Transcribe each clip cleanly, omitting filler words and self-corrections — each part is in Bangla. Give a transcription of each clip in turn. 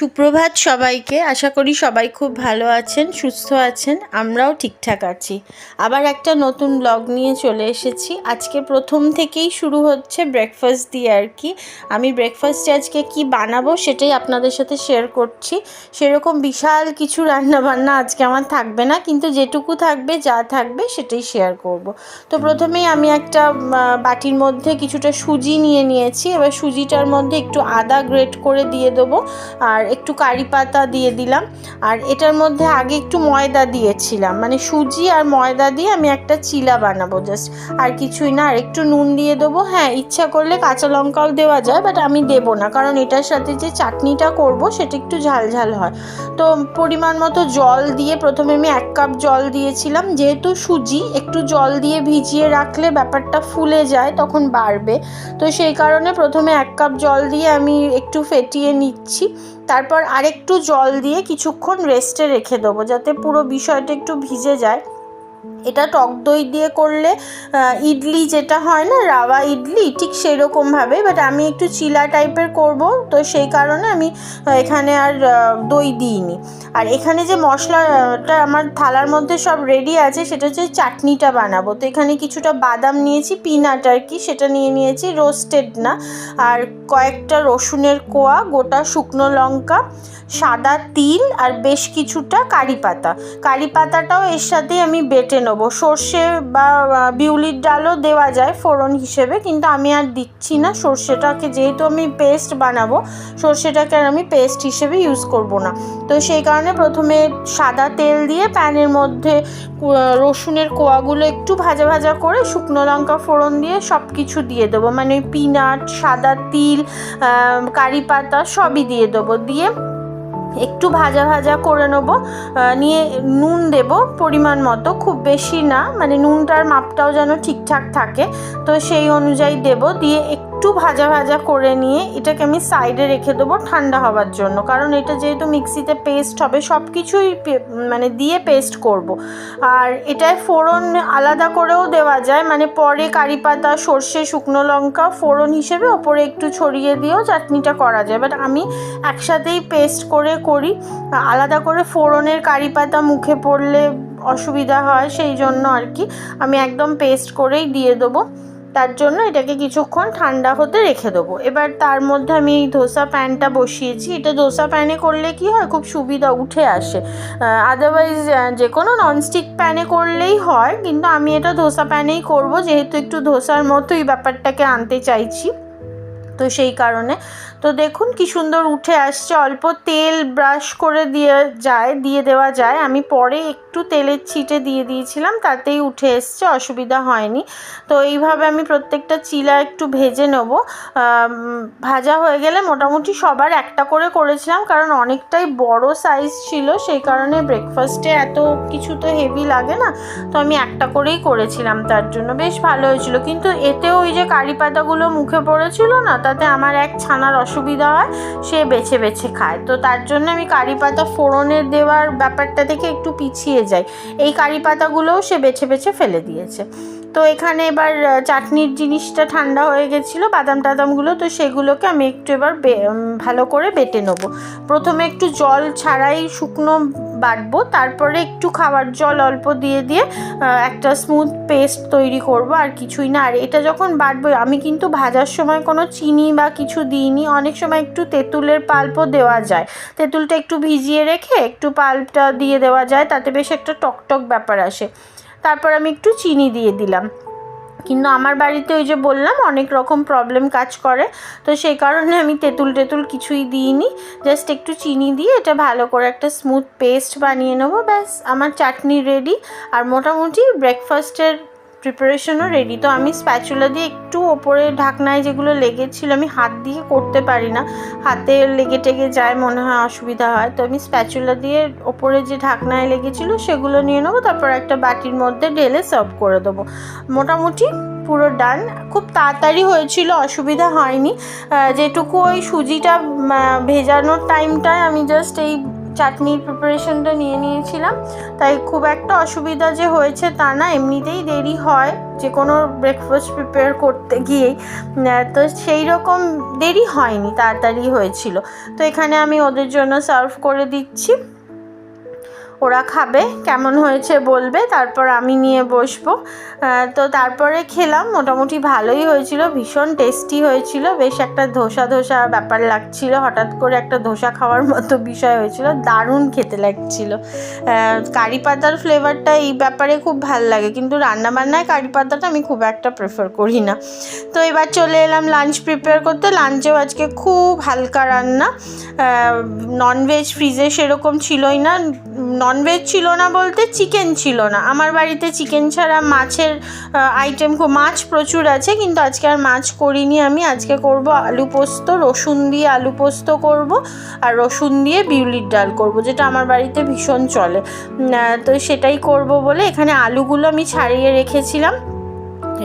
সুপ্রভাত সবাইকে। আশা করি সবাই খুব ভালো আছেন, সুস্থ আছেন। আমরাও ঠিকঠাক আছি। আবার একটা নতুন ব্লগ নিয়ে চলে এসেছি। আজকে প্রথম থেকেই শুরু হচ্ছে ব্রেকফাস্ট দিয়ে আর কি। আমি ব্রেকফাস্টে আজকে কি বানাবো সেটাই আপনাদের সাথে শেয়ার করছি। সেরকম বিশাল কিছু রান্নাবান্না আজকে আমার থাকবে না, কিন্তু যেটুকু থাকবে, যা থাকবে সেটাই শেয়ার করব। তো প্রথমেই আমি একটা বাটির মধ্যে কিছুটা সুজি নিয়ে নিয়েছি। এবার সুজিটার মধ্যে একটু আদা গ্রেট করে দিয়ে দেবো, আর একটু কারি পাতা দিয়ে দিলাম। আর এটার মধ্যে আগে একটু ময়দা দিয়েছিলাম, মানে সুজি আর ময়দা দিয়ে আমি একটা চিলা বানাবো জাস্ট, আর কিছুই না। আর একটু নুন দিয়ে দেবো। হ্যাঁ, ইচ্ছা করলে কাঁচা লঙ্কাও দেওয়া যায়, বাট আমি দেবো না, কারণ এটার সাথে যে চাটনিটা করব সেটা একটু ঝাল ঝাল হয়। তো পরিমাণ মতো জল দিয়ে, প্রথমে আমি 1 কাপ জল দিয়েছিলাম। যেহেতু সুজি, একটু জল দিয়ে ভিজিয়ে রাখলে ব্যাপারটা ফুলে যায়, তখন বাড়বে। তো সেই কারণে প্রথমে 1 কাপ জল দিয়ে আমি একটু ফেটিয়ে নিচ্ছি। তারপর আরেকটু জল দিয়ে কিছুক্ষণ রেস্টে রেখে দেবো, যাতে পুরো বিষয়টা একটু ভিজে যায়। এটা টক দই দিয়ে করলে ইডলি যেটা হয় না, রাওয়া ইডলি, ঠিক সেরকমভাবে, বাট আমি একটু চিলা টাইপের করব, তো সেই কারণে আমি এখানে আর দই দিইনি। আর এখানে যে মশলাটা আমার থালার মধ্যে সব রেডি আছে, সেটা হচ্ছে চাটনিটা বানাবো। তো এখানে কিছুটা বাদাম নিয়েছি, পিনাট আর কি, সেটা নিয়ে নিয়েছি, রোস্টেড না। আর কয়েকটা রসুনের কোয়া, গোটা শুকনো লঙ্কা, সাদা তিল, আর বেশ কিছুটা কারি পাতা। কারি পাতাটাও এর সাথেই আমি বেটে নেবো। সর্ষে বা বিউলির ডালও দেওয়া যায় ফোড়ন হিসেবে, কিন্তু আমি আর দিচ্ছি না। সর্ষেটাকে যেহেতু আমি পেস্ট বানাবো, সর্ষেটাকে আর আমি পেস্ট হিসেবে ইউজ করব না। তো সেই কারণে প্রথমে সাদা তেল দিয়ে প্যানের মধ্যে রসুনের কোয়াগুলো একটু ভাজা ভাজা করে শুকনো লঙ্কা ফোড়ন দিয়ে সব কিছু দিয়ে দেবো, মানে পিনাট, সাদা তিল, কারি পাতা সবই দিয়ে দেবো। দিয়ে একটু ভাজা ভাজা করে নেবো। নিয়ে নুন দেব পরিমাণ মতো, খুব বেশি না, মানে নুনটার মাপটাও যেন ঠিকঠাক থাকে, তো সেই অনুযায়ী দেব। দিয়ে একটু ভাজা ভাজা করে নিয়ে এটাকে আমি সাইডে রেখে দেবো ঠান্ডা হওয়ার জন্য, কারণ এটা যেহেতু মিক্সিতে পেস্ট হবে, সব কিছুই মানে দিয়ে পেস্ট করব। আর এটায় ফোড়ন আলাদা করেও দেওয়া যায়, মানে পরে কারি পাতা, সর্ষে, শুকনো লঙ্কা ফোড়ন হিসেবে ওপরে একটু ছড়িয়ে দিয়েও চাটনিটা করা যায়, বাট আমি একসাথেই পেস্ট করে করি। আলাদা করে ফোড়নের কারি পাতা মুখে পড়লে অসুবিধা হয়, সেই জন্য আর কি আমি একদম পেস্ট করেই দিয়ে দেবো। তার জন্য এটাকে কিছুক্ষণ ঠান্ডা হতে রেখে দেবো। এবার তার মধ্যে আমি এই ধোসা প্যানটা বসিয়েছি। এটা ধোসা প্যানে করলে কি হয়, খুব সুবিধা, উঠে আসে। আদারওয়াইজ যে কোনো ননস্টিক প্যানে করলেই হয়, কিন্তু আমি এটা ধোসা প্যানেই করব, যেহেতু একটু ধোসার মতোই ব্যাপারটাকে আনতে চাইছি, তো সেই কারণে। তো দেখুন কি সুন্দর উঠে আসছে। অল্প তেল ব্রাশ করে দিয়ে দেওয়া যায়। আমি পরে একটু তেলের ছিটে দিয়ে দিয়েছিলাম, তাতেই উঠে এসছে, অসুবিধা হয়নি। তো এইভাবে আমি প্রত্যেকটা চিলা একটু ভেজে নেব। ভাজা হয়ে গেলে মোটামুটি সবার একটা করে করেছিলাম, কারণ অনেকটাই বড় সাইজ ছিল, সেই কারণে ব্রেকফাস্টে এত কিছু তো হেভি লাগে না, তো আমি একটা করেই করেছিলাম। তার জন্য বেশ ভালো হয়েছিল, কিন্তু এতেও ওই যে কারি পাতাগুলো মুখে পড়েছিল না, তাতে আমার এক ছানার অসুবিধা হয়, সে বেছে বেছে খায়। তো তার জন্য আমি কারি পাতা ফোড়নের দেওয়ার ব্যাপারটা থেকে একটু পিছিয়ে যাই। এই কারি পাতাগুলোও সে বেছে বেছে ফেলে দিয়েছে। তো এখানে এবার চাটনির জিনিসটা ঠান্ডা হয়ে গেছিলো, বাদাম টাদামগুলো, তো সেগুলোকে আমি একটু এবার ভালো করে বেটে নেবো। প্রথমে একটু জল ছাড়াই শুকনো বাটবো, তারপরে একটু খাবার জল অল্প দিয়ে দিয়ে একটা স্মুথ পেস্ট তৈরি করব, আর কিছুই না। আর এটা যখন বাটবো, আমি কিন্তু ভাজার সময় কোনো চিনি বা কিছু দিইনি। অনেক সময় একটু তেঁতুলের পাল্পও দেওয়া যায়, তেঁতুলটা একটু ভিজিয়ে রেখে একটু পাল্পটা দিয়ে দেওয়া যায়, তাতে বেশ একটা টকটক ব্যাপার আসে। তারপর আমি একটু চিনি দিয়ে দিলাম, কিন্তু আমার বাড়িতে ওই যে বললাম অনেক রকম প্রবলেম কাজ করে, তো সেই কারণে আমি তেঁতুল কিছুই দিইনি। জাস্ট একটু চিনি দিয়ে এটা ভালো করে একটা স্মুথ পেস্ট বানিয়ে নেবো, ব্যাস আমার চাটনি রেডি। আর মোটামুটি ব্রেকফাস্টের প্রিপারেশনও রেডি। তো আমি স্প্যাচুলা দিয়ে একটু ওপরে ঢাকনায় যেগুলো লেগেছিল, আমি হাত দিয়ে করতে পারি না, হাতে লেগে টেগে যায়, মনে হয় অসুবিধা হয়, তো আমি স্প্যাচুলা দিয়ে ওপরে যে ঢাকনায় লেগেছিলো সেগুলো নিয়ে নেবো। তারপর একটা বাটির মধ্যে ঢেলে সার্ভ করে দেবো। মোটামুটি পুরো ডান। খুব তাড়াতাড়ি হয়েছিল, অসুবিধা হয়নি। যেটুকু ওই সুজিটা ভেজানোর টাইমটায় আমি জাস্ট এই চাটনির প্রিপারেশনটা নিয়ে নিয়েছিলাম, তাই খুব একটা অসুবিধা যে হয়েছে তা না। এমনিতেই দেরি হয় যে কোনো ব্রেকফাস্ট প্রিপেয়ার করতে গিয়েই, তো সেই রকম দেরি হয়নি, তাড়াতাড়ি হয়েছিল। তো এখানে আমি ওদের জন্য সার্ভ করে দিচ্ছি, ওরা খাবে, কেমন হয়েছে বলবে, তারপর আমি নিয়ে বসবো। তো তারপরে খেলাম, মোটামুটি ভালোই হয়েছিল, ভীষণ টেস্টি হয়েছিল, বেশ একটা ধোসা ধোসা ব্যাপার লাগছিল, হঠাৎ করে একটা ধোসা খাওয়ার মতো বিষয় হয়েছিল, দারুণ খেতে লাগছিল। কারি পাতার ফ্লেভারটা এই ব্যাপারে খুব ভাল লাগে, কিন্তু রান্নাবান্নায় কারি পাতাটা আমি খুব একটা প্রেফার করি না। তো এবার চলে এলাম লাঞ্চ প্রিপেয়ার করতে। লাঞ্চেও আজকে খুব হালকা রান্না, ননভেজ ফ্রিজে সেরকম ছিলই না, ননভেজ ছিল না বলতে চিকেন ছিল না আমার বাড়িতে, চিকেন ছাড়া মাছের আইটেম মাছ প্রচুর আছে, কিন্তু আজকে আর মাছ করিনি আমি। আজকে করব আলু পোস্ত, রসুন দিয়ে আলু পোস্ত করব, আর রসুন দিয়ে বিউলির ডাল করব, যেটা আমার বাড়িতে ভীষণ চলে। তো সেটাই করব বলে এখানে আলুগুলো আমি ছাড়িয়ে রেখেছিলাম,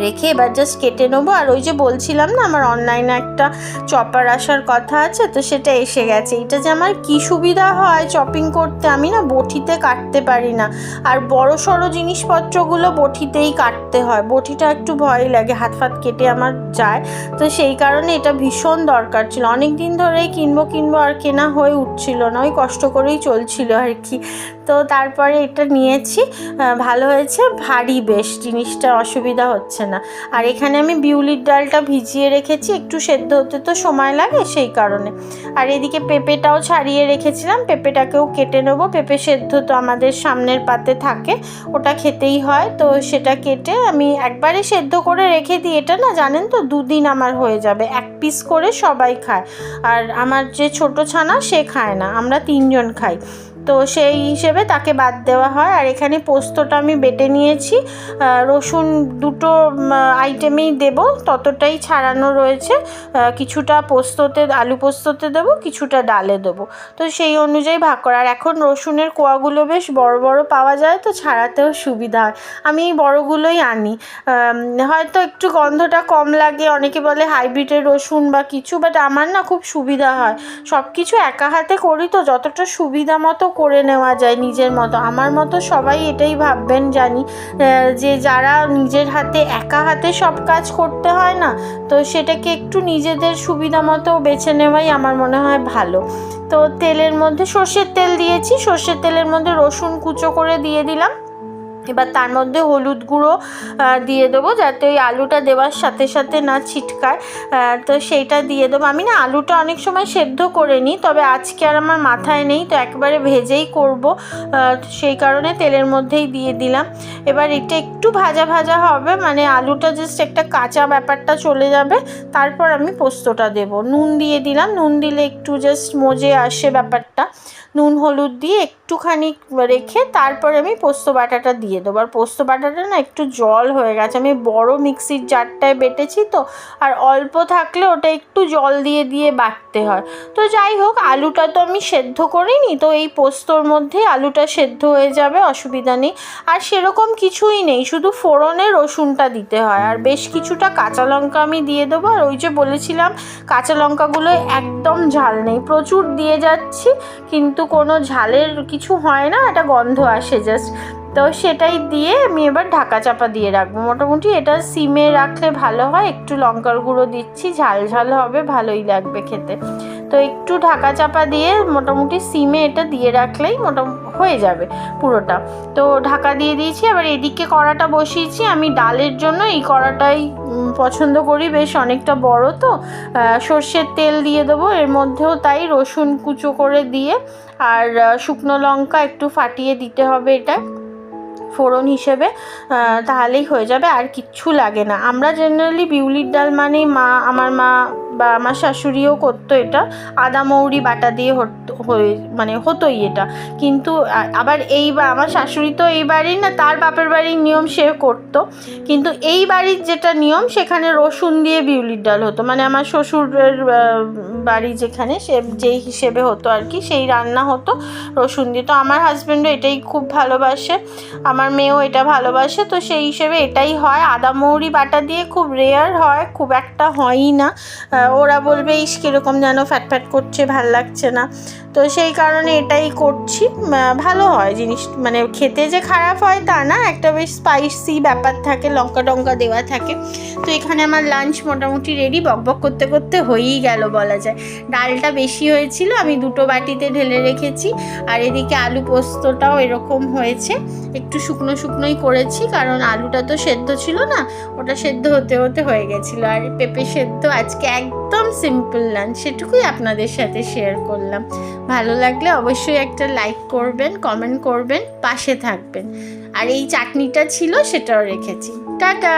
রেখে এবার জাস্ট কেটে নেবো। আর ওই যে বলছিলাম না আমার অনলাইনে একটা চপার আসার কথা আছে, তো সেটা এসে গেছে। এটা যে আমার কী সুবিধা হয় চপিং করতে, আমি না বটিতে কাটতে পারি না, আর বড় সড়ো জিনিসপত্রগুলো বটিতেই কাটতে হয়, বটিটা একটু ভয় লাগে, হাত ফাত কেটে আমার যায়। তো সেই কারণে এটা ভীষণ দরকার ছিল, অনেক দিন ধরেই কিনবো আর কেনা হয়ে উঠছিল না, ওই কষ্ট করেই চলছিল আর কি। তো তারপরে এটা নিয়েছি, ভালো হয়েছে, ভারী বেশ জিনিসটা, অসুবিধা হচ্ছে না। আর এখানে আমি বিউলির ডালটা ভিজিয়ে রেখেছি, একটু সেদ্ধ হতে তো সময় লাগে সেই কারণে। আর এদিকে পেঁপেটাও ছাড়িয়ে রেখেছিলাম, পেঁপেটাকেও কেটে নেব। পেঁপে সেদ্ধ তো আমাদের সামনের পাতে থাকে, ওটা খেতেই হয়, তো সেটা কেটে আমি একবারে সেদ্ধ করে রেখে দিই। এটা না জানেন তো 2 দিন আমার হয়ে যাবে, 1 পিস করে সবাই খায়, আর আমার যে ছোট ছানা সে খায় না, আমরা 3 জন খাই, তো সেই হিসেবে তাকে বাদ দেওয়া হয়। আর এখানে পোস্তটা আমি বেটে নিয়েছি, রসুন দুটো আইটেমেই দেব, ততটাই ছাড়ানো রয়েছে, কিছুটা পোস্ততে, আলু পোস্ততে দেবো, কিছুটা ডালে দেবো, তো সেই অনুযায়ী ভাগ করা। আর এখন রসুনের কোয়াগুলো বেশ বড় বড় পাওয়া যায়, তো ছাড়াতেও সুবিধা হয়, আমি এই বড়গুলোই আনি। হয়তো একটু গন্ধটা কম লাগে, অনেকে বলে হাইব্রিডের রসুন বা কিছু, বাট আমার না খুব সুবিধা হয়, সব কিছু একা হাতে করি তো, যতটা সুবিধা মতো করে নেওয়া যায় নিজের মতো। আমার মতো সবাই এটাই ভাববেন জানি, যে যারা নিজের হাতে একা হাতে সব কাজ করতে হয় না, তো সেটাকে একটু নিজেদের সুবিধা মতো বেছে নেওয়াই আমার মনে হয় ভালো। তো তেলের মধ্যে সর্ষের তেল দিয়েছি, সর্ষের তেলের মধ্যে রসুন কুচো করে দিয়ে দিলাম, এবার তার মধ্যে হলুদ গুঁড়ো দিয়ে দেবো, যাতে ওই আলুটা দেওয়ার সাথে সাথে না ছিটকায়, তো সেইটা দিয়ে দেবো। আমি না আলুটা অনেক সময় সেদ্ধ করে নিই, তবে আজকে আর আমার মাথায় নেই, তো একবারে ভেজেই করব, সেই কারণে তেলের মধ্যেই দিয়ে দিলাম। এবার এটা একটু ভাজা ভাজা হবে, মানে আলুটা জাস্ট একটা কাঁচা ব্যাপারটা চলে যাবে, তারপর আমি পোস্তটা দেব। নুন দিয়ে দিলাম, নুন দিলে একটু জাস্ট মজে আসে ব্যাপারটা, নুন হলুদ দিয়ে একটুখানি রেখে তারপর আমি পোস্ত বাটাটা দিয়ে দেবো। আর পোস্ত বাটাটা না একটু জল হয়ে গেছে, আমি বড় মিক্সির জারটায় বেটেছি তো, আর অল্প থাকলে ওটা একটু জল দিয়ে দিয়ে বাটতে হয়। তো যাই হোক, আলুটা তো আমি সেদ্ধ করিনি, তো এই পোস্তর মধ্যে আলুটা সেদ্ধ হয়ে যাবে, অসুবিধা নেই। আর সেরকম কিছুই নেই, শুধু ফোড়নে রসুনটা দিতে হয়, আর বেশ কিছুটা কাঁচা লঙ্কা আমি দিয়ে দেবো। আর ওই যে বলেছিলাম কাঁচা লঙ্কাগুলো একদম ঝাল নেই, প্রচুর দিয়ে যাচ্ছি কিন্তু কোনো ঝালের কিছু হয় না, একটা গন্ধ আসে জাস্ট, তো সেটাই দিয়ে আমি এবার ঢাকা চাপা দিয়ে রাখবো। মোটামুটি এটা সিমে রাখলে ভালো হয়, একটু লঙ্কার গুঁড়ো দিচ্ছি, ঝাল ঝাল হবে, ভালোই লাগবে খেতে। তো একটু ঢাকা চাপা দিয়ে মোটামুটি সিমে এটা দিয়ে রাখলেই হয়ে যাবে পুরোটা। তো ঢাকা দিয়ে দিয়েছি, এবার এদিকে কড়াটা বসিয়েছি। আমি ডালের জন্য এই কড়াটাই পছন্দ করি, বেশ অনেকটা বড়, তো সর্ষের তেল দিয়ে দেবো, এর মধ্যেও তাই রসুন কুচো করে দিয়ে, আর শুকনো লঙ্কা একটু ফাটিয়ে দিতে হবে এটা ফোড়ন হিসেবে, তাহলেই হয়ে যাবে, আর কিচ্ছু লাগে না। আমরা জেনারেলি বিউলির ডাল মানেই আমার মা বা আমার শাশুড়িও করতো এটা, আদা মৌরি বাটা দিয়ে হতোই এটা, কিন্তু আবার আমার শাশুড়ি তো এই বাড়ির না, তার বাপের বাড়ির নিয়ম সে করতো, কিন্তু এই বাড়ির যেটা নিয়ম সেখানে রসুন দিয়ে বিউলির ডাল হতো, মানে আমার শ্বশুরের বাড়ি যেখানে সে যেই হিসেবে হতো আর কি, সেই রান্না হতো রসুন দিয়ে। তো আমার হাজব্যান্ডও এটাই খুব ভালোবাসে, আমার মেয়েও এটা ভালোবাসে, তো সেই হিসেবে এটাই হয়। আদা মৌরি বাটা দিয়ে খুব রেয়ার হয়, খুব একটা হয়ই না, ওরা বলবে ইস কীরকম যেন ফ্যাট ফ্যাট করছে, ভাল লাগছে না, তো সেই কারণে এটাই করছি। ভালো হয় জিনিস, মানে খেতে যে খারাপ হয় তা না, একটা বেশ স্পাইসি ব্যাপার থাকে, লঙ্কা টঙ্কা দেওয়া থাকে। তো এখানে আমার লাঞ্চ মোটামুটি রেডি, বকবক করতে করতে হয়েই গেল বলা যায়। ডালটা বেশি হয়েছিল, আমি 2টো বাটিতে ঢেলে রেখেছি। আর এদিকে আলু পোস্তটাও এরকম হয়েছে, একটু শুকনো শুকনোই করেছি কারণ আলুটা তো সেদ্ধ ছিল না, ওটা সেদ্ধ হতে হতে হয়ে গেছিলো। আর পেঁপে সেদ্ধ। আজকে একদম সিম্পল লাঞ্চ, সেটুকুই আপনাদের সাথে শেয়ার করলাম। ভালো লাগলে অবশ্যই একটা লাইক করবেন, কমেন্ট করবেন, পাশে থাকবেন। আর এই চাটনিটা ছিল, সেটাও রেখেছি। টাটা।